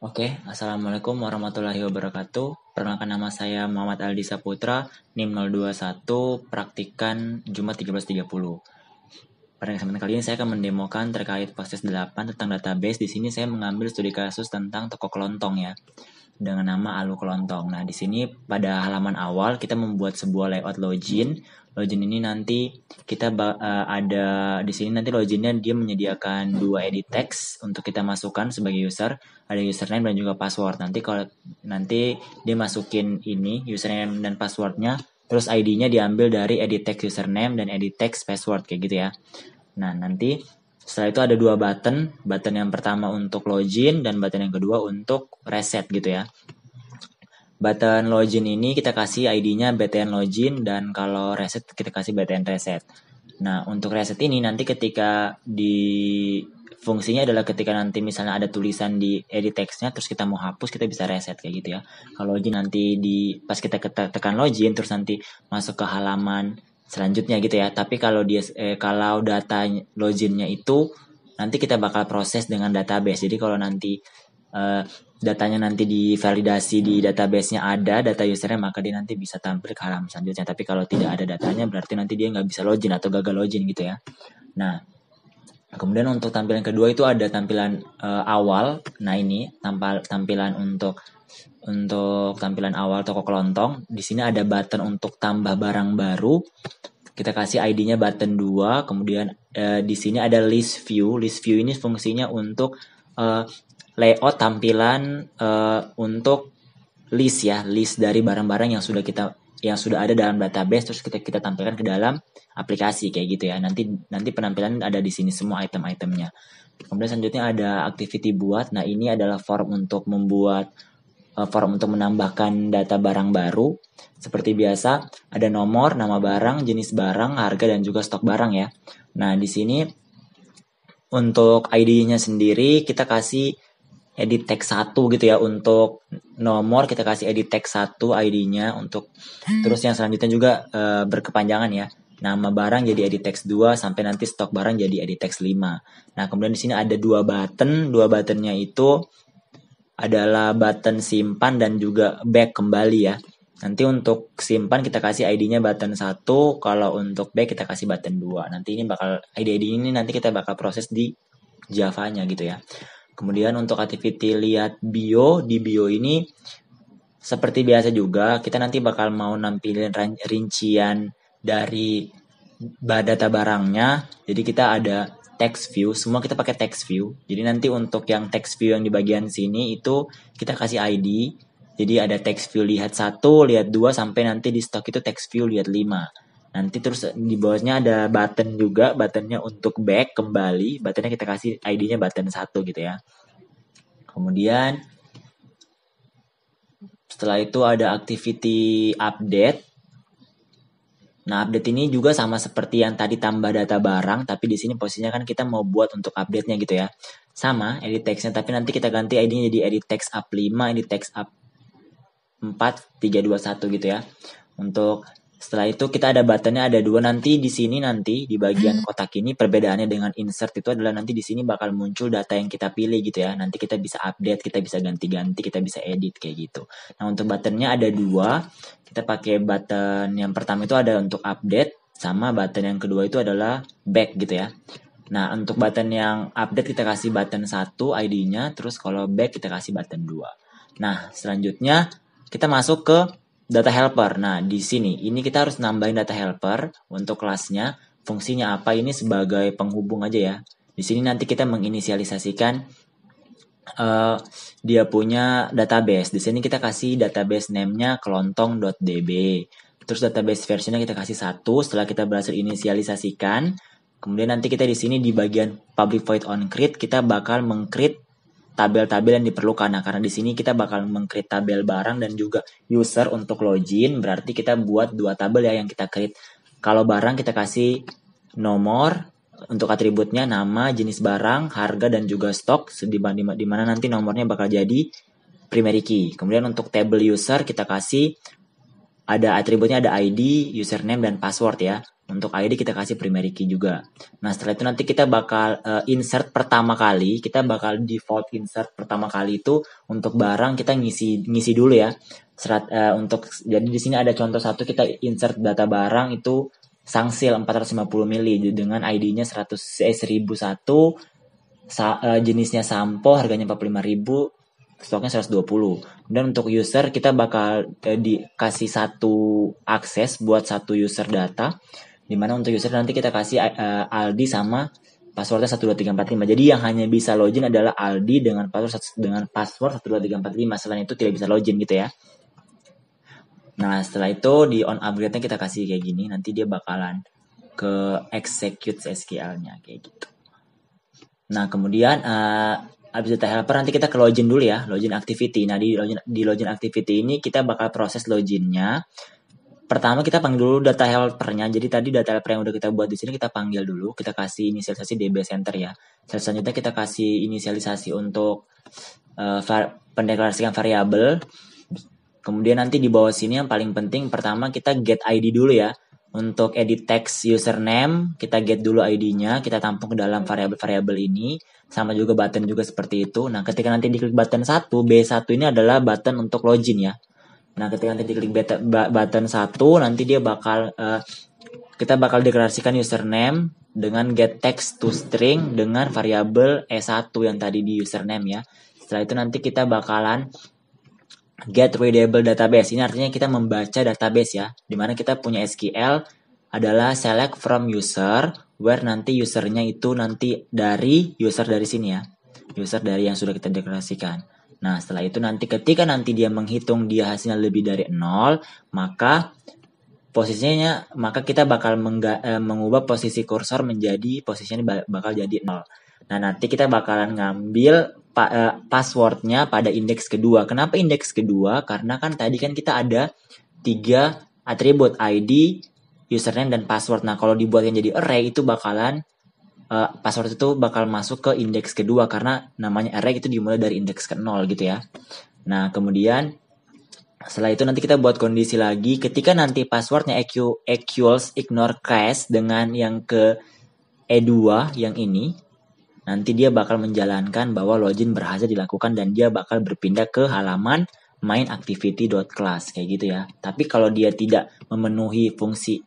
Oke, Assalamualaikum warahmatullahi wabarakatuh. Perkenalkan nama saya Muhammad Aldi Saputra, NIM 021, praktikan Jumat 13.30. Pada kesempatan kali ini saya akan mendemokan terkait proses 8 tentang database. Di sini saya mengambil studi kasus tentang toko kelontong ya, dengan nama Alu Kelontong. Nah, di sini pada halaman awal kita membuat sebuah layout login. Login ini nanti kita ada di sini nanti loginnya dia menyediakan 2 edit text untuk kita masukkan sebagai user, ada username dan juga password. Nanti dia masukin ini username dan passwordnya, terus ID-nya diambil dari edit text username dan edit text password kayak gitu ya. Nah, nanti setelah itu ada 2 button yang pertama untuk login dan button yang kedua untuk reset gitu ya. Button login ini kita kasih ID-nya btn login dan kalau reset kita kasih btn reset. Nah, untuk reset ini nanti ketika fungsinya adalah ketika nanti misalnya ada tulisan di edit text-nya terus kita mau hapus, kita bisa reset kayak gitu ya. Kalau login nanti pas kita tekan login terus nanti masuk ke halaman selanjutnya gitu ya. Tapi kalau data loginnya itu nanti kita bakal proses dengan database. Jadi kalau nanti datanya nanti divalidasi di database-nya ada data usernya, maka dia nanti bisa tampil ke halaman selanjutnya. Tapi kalau tidak ada datanya berarti nanti dia nggak bisa login atau gagal login gitu ya. Nah, kemudian untuk tampilan kedua itu ada tampilan awal. Nah, ini tampilan untuk tampilan awal toko kelontong. Di sini ada button untuk tambah barang baru. Kita kasih ID-nya button 2. Kemudian di sini ada list view. List view ini fungsinya untuk layout tampilan untuk list dari barang-barang yang sudah ada dalam database, terus kita tampilkan ke dalam aplikasi kayak gitu ya. Nanti penampilan ada di sini semua item-itemnya. Kemudian selanjutnya ada activity buat. Nah, ini adalah form untuk menambahkan data barang baru. Seperti biasa ada nomor, nama barang, jenis barang, harga dan juga stok barang ya. Nah, di sini untuk ID-nya sendiri kita kasih edit text 1 gitu ya. Untuk nomor kita kasih edit text 1 ID-nya terus yang selanjutnya juga berkepanjangan ya. Nama barang jadi edit text 2 sampai nanti stok barang jadi edit text 5. Nah, kemudian di sini ada 2 button. 2 buttonnya itu adalah button simpan dan juga back kembali ya. Nanti untuk simpan kita kasih ID-nya button 1, kalau untuk back kita kasih button 2. Nanti ini ID ini nanti kita bakal proses di Java-nya gitu ya. Kemudian untuk activity lihat bio, di bio ini seperti biasa juga kita nanti bakal mau nampilin rincian dari data barangnya. Jadi kita ada text view, semua kita pakai text view. Jadi nanti untuk yang text view yang di bagian sini itu kita kasih ID. Jadi ada text view lihat 1, lihat 2 sampai nanti di stok itu text view lihat 5. Nanti terus di bawahnya ada button juga, buttonnya untuk back kembali, buttonnya kita kasih ID-nya button 1 gitu ya. Kemudian setelah itu ada activity update. Nah, update ini juga sama seperti yang tadi tambah data barang, tapi di sini posisinya kan kita mau buat untuk update-nya gitu ya. Sama edit text-nya, tapi nanti kita ganti ID-nya jadi edit text up 5, edit text up 4, 3, 2, 1 gitu ya. Untuk setelah itu kita ada buttonnya ada 2. Nanti di sini nanti di bagian kotak ini perbedaannya dengan insert itu adalah nanti di sini bakal muncul data yang kita pilih gitu ya. Nanti kita bisa update, kita bisa ganti-ganti, kita bisa edit kayak gitu. Nah, untuk buttonnya ada 2. Kita pakai button yang pertama itu ada untuk update, sama button yang kedua itu adalah back gitu ya. Nah, untuk button yang update kita kasih button 1 ID-nya, terus kalau back kita kasih button 2. Nah, selanjutnya kita masuk ke data helper. Nah, di sini ini kita harus nambahin data helper untuk kelasnya. Fungsinya apa? Ini sebagai penghubung aja ya. Di sini nanti kita menginisialisasikan dia punya database. Di sini kita kasih database name-nya kelontong.db. Terus database versionnya kita kasih 1. Setelah kita berhasil inisialisasikan, kemudian nanti kita di sini di bagian public void on create kita bakal meng-create tabel-tabel yang diperlukan. Nah, karena di sini kita bakal meng-create tabel barang dan juga user untuk login, berarti kita buat 2 tabel ya yang kita create. Kalau barang kita kasih nomor untuk atributnya, nama, jenis barang, harga dan juga stok, di mana nanti nomornya bakal jadi primary key. Kemudian untuk table user kita kasih ada atributnya ada ID, username dan password ya. Untuk ID kita kasih primary key juga. Nah, setelah itu nanti kita bakal insert pertama kali, kita bakal default insert pertama kali itu untuk barang kita ngisi dulu ya. Jadi di sini ada contoh satu, kita insert data barang itu sangsil 450 mili dengan ID-nya 1001, jenisnya sampo, harganya 45.000, stoknya 120. Dan untuk user kita bakal dikasih satu akses buat satu user data, dimana untuk user nanti kita kasih Aldi sama passwordnya 12345. Jadi yang hanya bisa login adalah Aldi dengan password 12345. Selain itu tidak bisa login gitu ya. Nah, setelah itu di on upgrade-nya kita kasih kayak gini, nanti dia bakalan ke execute SQL-nya kayak gitu. Nah, kemudian habis data helper nanti kita ke login dulu ya, login activity. Nah, di login activity ini kita bakal proses loginnya. Pertama kita panggil dulu data helpernya. Jadi tadi data helper yang udah kita buat di sini kita panggil dulu, kita kasih inisialisasi DB center ya. Selanjutnya kita kasih inisialisasi untuk pendeklarasikan variabel. Kemudian nanti di bawah sini yang paling penting pertama kita get ID dulu ya. Untuk edit text username, kita get dulu ID-nya, kita tampung ke dalam variabel-variabel ini, sama juga button juga seperti itu. Nah, ketika nanti diklik button 1, B1 ini adalah button untuk login ya. Nah, ketika nanti diklik button 1, nanti dia kita bakal deklarasikan username dengan get text to string dengan variabel E1 yang tadi di username ya. Setelah itu nanti kita bakalan get readable database. Ini artinya kita membaca database ya, dimana kita punya SQL adalah select from user, where nanti usernya itu nanti dari user dari sini ya, user dari yang sudah kita deklarasikan. Nah, setelah itu nanti ketika nanti dia menghitung dia hasilnya lebih dari 0, maka kita bakal mengubah posisi kursor menjadi posisinya bakal jadi 0. Nah, nanti kita bakalan ngambil passwordnya pada indeks kedua. Kenapa indeks kedua? Karena kan tadi kan kita ada 3 atribut ID, username, dan password. Nah, kalau dibuatkan jadi array itu bakalan password itu bakal masuk ke indeks kedua karena namanya array itu dimulai dari indeks ke 0 gitu ya. Nah, kemudian setelah itu nanti kita buat kondisi lagi ketika nanti passwordnya equals ignore cache dengan yang ke E2 yang ini, nanti dia bakal menjalankan bahwa login berhasil dilakukan dan dia bakal berpindah ke halaman main activity.class kayak gitu ya. Tapi kalau dia tidak memenuhi fungsi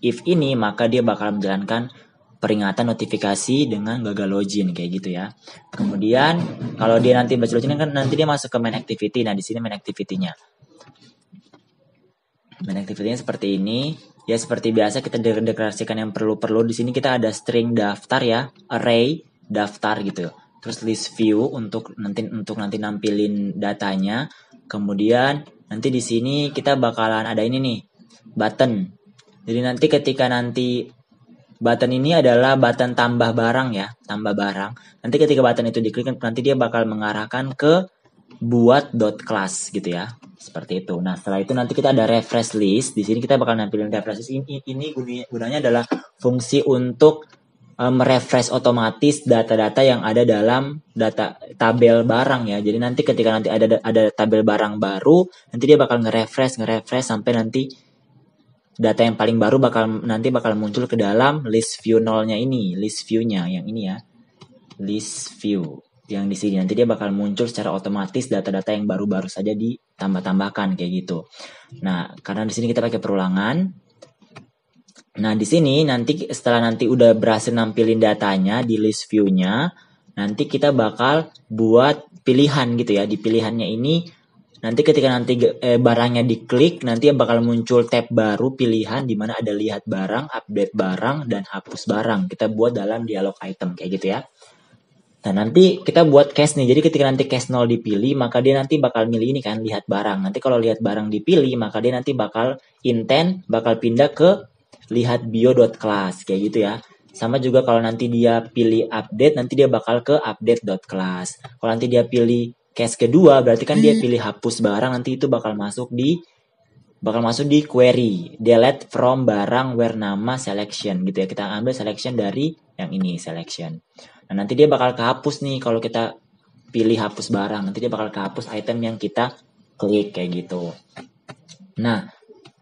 if ini, maka dia bakal menjalankan peringatan notifikasi dengan gagal login kayak gitu ya. Kemudian kalau dia nanti baca login kan nanti dia masuk ke main activity. Nah, di sini main activity-nya. Main activity-nya seperti ini. Ya seperti biasa kita deklarasikan yang perlu-perlu. Di sini kita ada string daftar ya, array daftar gitu. Terus list view untuk nanti nampilin datanya. Kemudian nanti di sini kita bakalan ada ini nih, button. Jadi nanti ketika nanti button ini adalah button tambah barang ya, tambah barang. Nanti ketika button itu diklik nanti dia bakal mengarahkan ke buat.class gitu ya. Seperti itu. Nah, setelah itu nanti kita ada refresh list. Di sini kita bakal nampilin refresh list. Ini gunanya adalah fungsi untuk merefresh otomatis data-data yang ada dalam tabel barang ya. Jadi nanti ketika nanti ada tabel barang baru, nanti dia bakal nge-refresh sampai nanti data yang paling baru bakal muncul ke dalam list view 0-nya ini, list view-nya yang ini ya. List view yang di sini nanti dia bakal muncul secara otomatis data-data yang baru-baru saja ditambahkan kayak gitu. Nah, karena di sini kita pakai perulangan. Nah, di sini nanti setelah nanti udah berhasil nampilin datanya di list view-nya, nanti kita bakal buat pilihan gitu ya. Di pilihannya ini nanti ketika nanti barangnya diklik, nanti bakal muncul tab baru pilihan di mana ada lihat barang, update barang, dan hapus barang. Kita buat dalam dialog item kayak gitu ya. Nah, nanti kita buat cache nih. Jadi ketika nanti cache 0 dipilih, maka dia nanti bakal milih ini kan, lihat barang. Nanti kalau lihat barang dipilih, maka dia nanti bakal pindah ke lihat bio.class kayak gitu ya. Sama juga kalau nanti dia pilih update, nanti dia bakal ke update.class. Kalau nanti dia pilih case kedua, berarti kan dia pilih hapus barang, nanti itu bakal masuk di query delete from barang where nama selection gitu ya. Kita ambil selection dari yang ini selection. Nah, nanti dia bakal kehapus nih kalau kita pilih hapus barang. Nanti dia bakal kehapus item yang kita klik kayak gitu. Nah,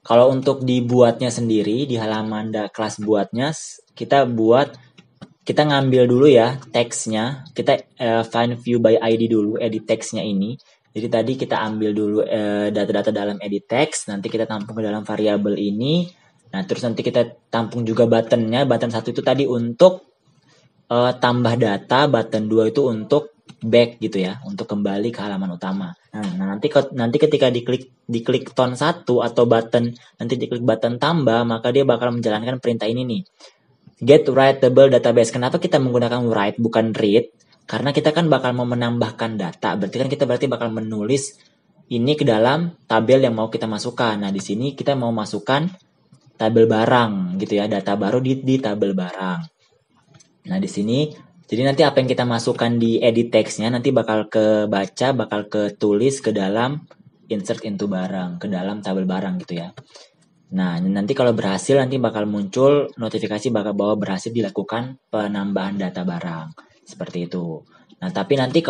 Kalau untuk dibuatnya sendiri di halaman kelas buatnya, kita ngambil dulu ya teksnya, kita find view by ID dulu, edit teksnya ini. Jadi tadi kita ambil dulu data-data dalam edit text, nanti kita tampung ke dalam variabel ini. Nah, terus nanti kita tampung juga buttonnya. Button 1 itu tadi untuk tambah data, button 2 itu untuk back gitu ya, untuk kembali ke halaman utama. Nah, nanti ketika diklik tone 1 atau button, nanti diklik button tambah, maka dia bakal menjalankan perintah ini nih. Get writable database. Kenapa kita menggunakan write bukan read? Karena kita kan bakal mau menambahkan data. Kita bakal menulis ini ke dalam tabel yang mau kita masukkan. Nah, di sini kita mau masukkan tabel barang gitu ya, data baru di tabel barang. Nah, di sini jadi nanti apa yang kita masukkan di edit text-nya nanti bakal kebaca, bakal ketulis ke dalam insert into barang, ke dalam tabel barang gitu ya. Nah, nanti kalau berhasil nanti bakal muncul notifikasi bahwa berhasil dilakukan penambahan data barang. Seperti itu. Nah, tapi nanti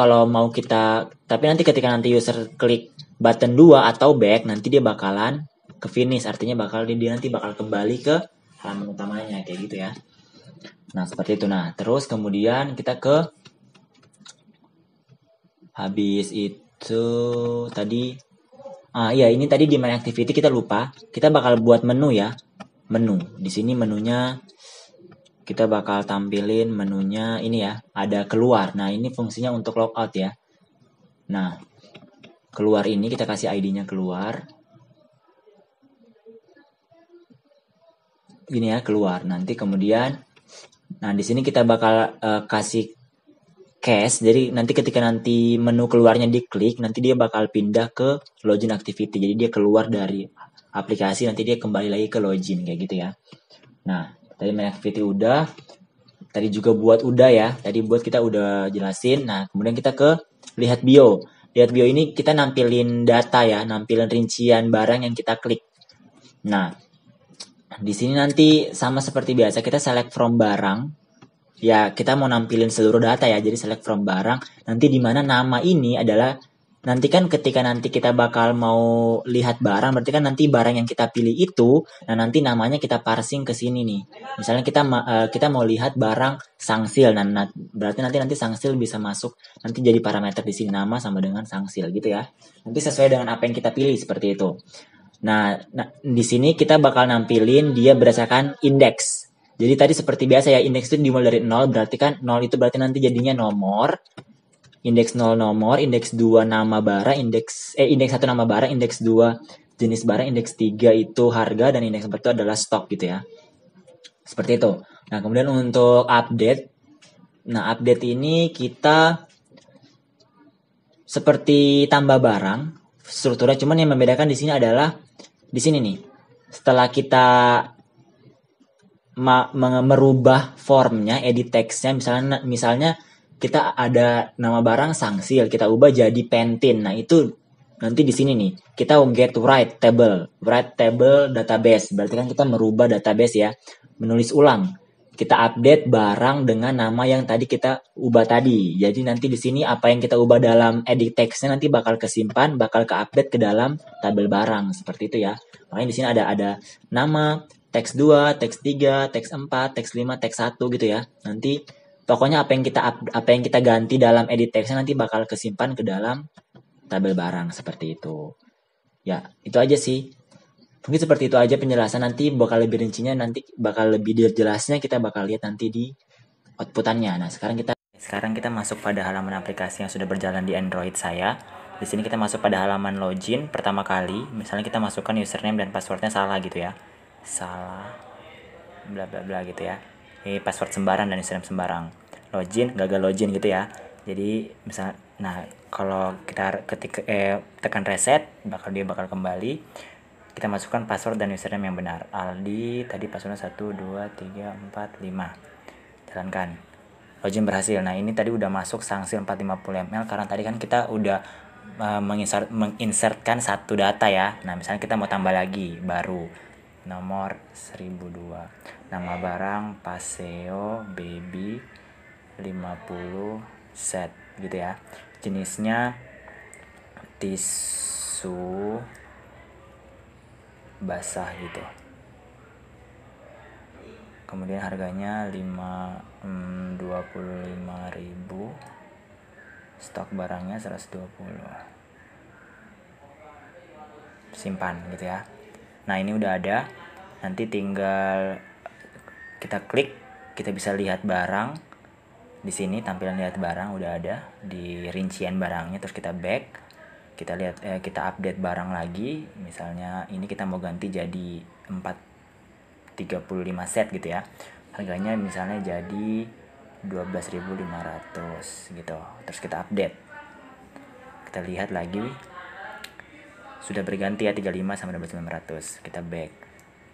ketika nanti user klik button 2 atau back, nanti dia bakalan ke finish, artinya dia nanti bakal kembali ke halaman utamanya kayak gitu ya. Nah, seperti itu. Nah, terus kemudian kita habis itu tadi iya, ini tadi di main activity kita lupa. Kita bakal buat menu ya. Menu. Di sini menunya kita bakal tampilin menunya ini ya. Ada keluar. Nah, ini fungsinya untuk logout ya. Nah, keluar ini kita kasih ID-nya keluar. Ini ya, keluar. Nanti kemudian di sini kita bakal kasih cache. Jadi nanti ketika nanti menu keluarnya diklik, nanti dia bakal pindah ke login activity. Jadi dia keluar dari aplikasi, nanti dia kembali lagi ke login kayak gitu ya. Nah, tadi main activity udah. Tadi juga buat udah ya. Tadi buat kita udah jelasin. Nah, kemudian kita ke lihat bio. Lihat bio ini kita nampilin data ya, nampilin rincian barang yang kita klik. Nah, di sini nanti sama seperti biasa kita select from barang. Ya, kita mau nampilin seluruh data ya, jadi select from barang. Nanti di mana nama ini adalah, nanti kan ketika nanti kita bakal mau lihat barang, berarti kan nanti barang yang kita pilih itu, nah nanti namanya kita parsing ke sini nih. Misalnya kita mau lihat barang sangsil, nah berarti nanti sangsil bisa masuk, nanti jadi parameter di sini nama sama dengan sangsil gitu ya. Nanti sesuai dengan apa yang kita pilih seperti itu. Nah, di sini kita bakal nampilin dia berdasarkan indeks. Jadi tadi seperti biasa ya, indeks itu dimulai dari 0, berarti kan 0 itu berarti nanti jadinya nomor, indeks 0 nomor, indeks 2 nama barang, indeks 1 nama barang, indeks 2 jenis barang, indeks 3 itu harga, dan indeks 4 itu adalah stok gitu ya. Seperti itu. Nah, kemudian untuk update, update ini kita seperti tambah barang, strukturnya cuman yang membedakan di sini adalah di sini nih. Setelah kita merubah formnya, edit text-nya, misalnya kita ada nama barang sangsil, kita ubah jadi pentin. Nah, itu nanti di sini nih, kita get write table database. Berarti kan kita merubah database ya, menulis ulang. Kita update barang dengan nama yang tadi kita ubah tadi. Jadi nanti di sini apa yang kita ubah dalam edit text-nya nanti bakal kesimpan, bakal ke-update ke dalam tabel barang seperti itu ya. Makanya di sini ada nama, teks 2, teks 3, teks 4, teks 5, teks 1 gitu ya. Nanti pokoknya apa yang kita ganti dalam edit text nanti bakal kesimpan ke dalam tabel barang seperti itu. Ya, itu aja sih. Mungkin seperti itu aja penjelasan, nanti bakal lebih rincinya, nanti bakal lebih jelasnya kita bakal lihat nanti di outputannya. Nah, sekarang kita masuk pada halaman aplikasi yang sudah berjalan di Android saya. Di sini kita masuk pada halaman login pertama kali. Misalnya kita masukkan username dan passwordnya salah gitu ya. Salah bla bla bla gitu ya. Ini password sembarang dan username sembarang. Login, gagal login gitu ya. Jadi kalau kita tekan reset, dia bakal kembali. Kita masukkan password dan username yang benar. Aldi, tadi passwordnya 1, 2, 3, 4, 5. Jalankan. Login berhasil. Nah, ini tadi udah masuk sangsil 450 ml karena tadi kan kita udah menginsertkan satu data ya. Nah, misalnya kita mau tambah lagi baru nomor 1002. Nama barang Paseo Baby 50 set gitu ya. Jenisnya tisu basah gitu. Kemudian harganya 25.000, stok barangnya 120, simpan gitu ya. Nah ini udah ada, nanti tinggal kita klik, kita bisa lihat barang di sini. Tampilan lihat barang udah ada di rincian barangnya. Terus kita back, kita lihat kita update barang lagi. Misalnya ini kita mau ganti jadi 35 set gitu ya, harganya misalnya jadi 12.500 gitu. Terus kita update, kita lihat lagi sudah berganti ya 35 sama 12.500. Kita back.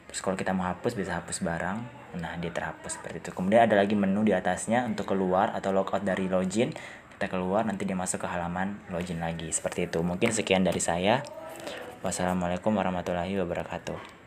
Terus kalau kita mau hapus, bisa hapus barang. Nah dia terhapus seperti itu. Kemudian ada lagi menu di atasnya untuk keluar atau logout dari login. Kita keluar, nanti dia masuk ke halaman login lagi seperti itu. Mungkin sekian dari saya. Wassalamualaikum warahmatullahi wabarakatuh.